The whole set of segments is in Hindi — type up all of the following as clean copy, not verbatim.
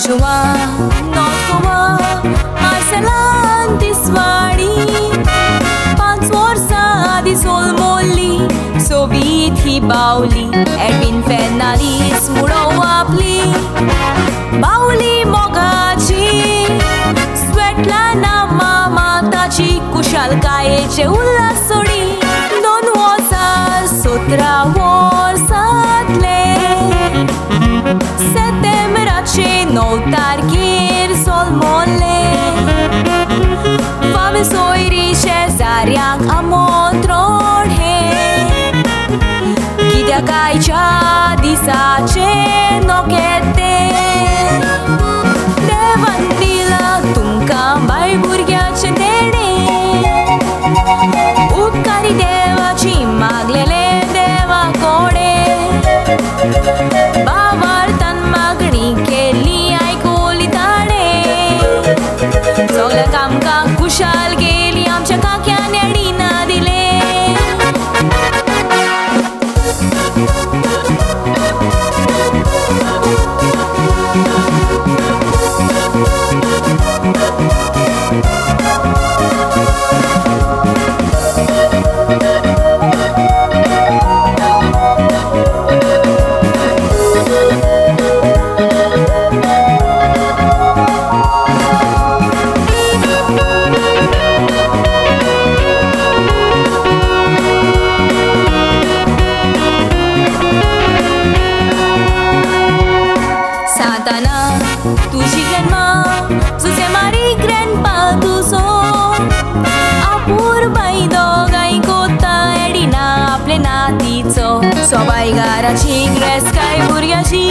जुआ नॉर्थ गोवा मार्सेलान तिसवाडी 5 वर्सां आदी सोलमोल्ली सोबीत ही बावली एडविन फेर्नांडीस मुडो आपली बावली मोगाची स्वेटलाना मामाताची कुशालकायेचे उल्हास सोडी 2017 वर्सांतले सेप्टेंबराचे 9 तारखेर सोलमोल्ले फावे सोयरी शेजाऱ्यांक आमंत्रण हे कित्याक आयच्या दिसाचे नोकेते देवान दिला तुमकां बाय भुरग्याचे देणे उपकारी देवाची मागलेले देवा कोडे बाबार्थान मागणी केली आयकोली ताणे सगळ्या कामकां कुशाल गेली आमच्या काक्यान एडीना दिले तुझी ग्रॅन्डमा तुझे मारी ग्रॅन्डपा तुजो आपूरबाई दोगांय कोत्ता एडिना आपले नातीचो सोबायगाराची ग्रेस काय भुरग्याची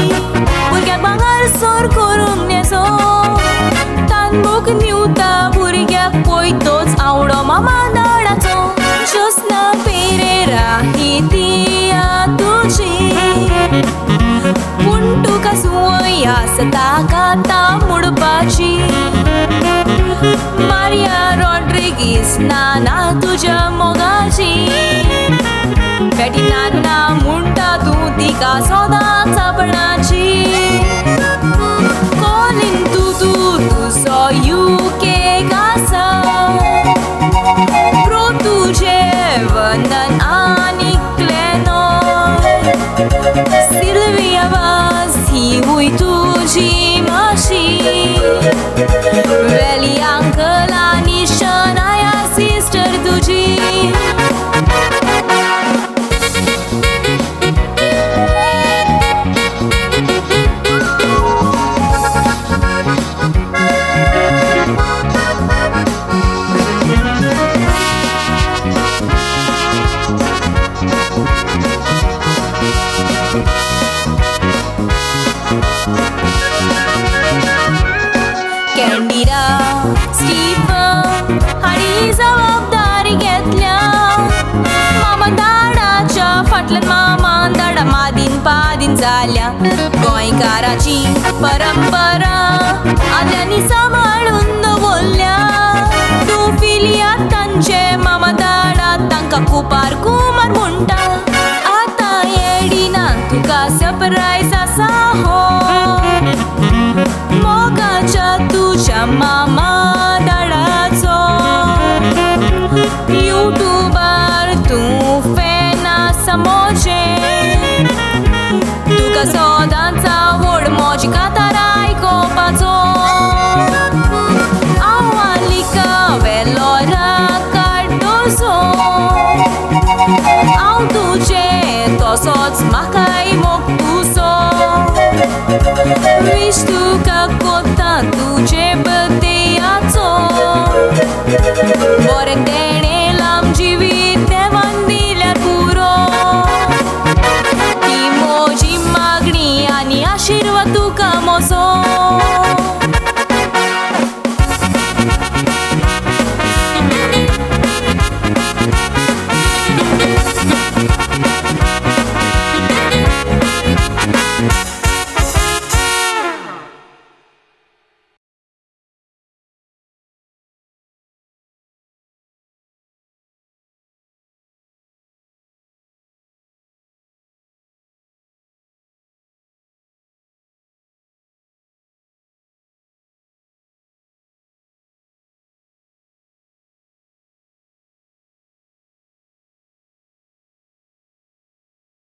भुरग्याक भांगर सोर करूंक नेसो तानबूक निवता भुरग्याक पयतोच आवडो मामा दाडाचो ज्योत्स्ना पेरेरा ही तिया तुजी पूण तुका सुवय आसता काता मुडपाची मारिया रॉड्रिगीस नाना तुज्या मोगाची बेटी नाना म्हणटा तूं तिका सोदां चाबणाची कॉलिन तुजो UK आसा प्रो तुजे वंदन आनी क्लेनॉय सिल्विया वाज ही हुई तुझी माशी वेली अंकल आणि शनाया सिस्टर तुझी कॅन्डिरा स्टीफन हाणी जबाबदारी घेतल्या मामा दाडाच्या फाटल्यान मामा दाडा मादीन पादीन जाल्या गोंयकाराची परंपरा आद्यांनी सांबाळून दवरल्या तूं फिलिया तांचे मामा दाडा तांकां कुपार कुमार म्हणटा आतां एडिना तुका सरप्रायज आसा हो मोगाच्या तुझ्या मामा दाडाचो यूट्यूबार तूं फॅन आसा मोजे तुका सदांच आवड मोजी कातार आयकोपाचो आवालिका वेलोरा काडटोसो हांव तुजें तसोच म्हाकाय मोग तुजो विश तुका कोत्ता तुजे बर्थडेयाचो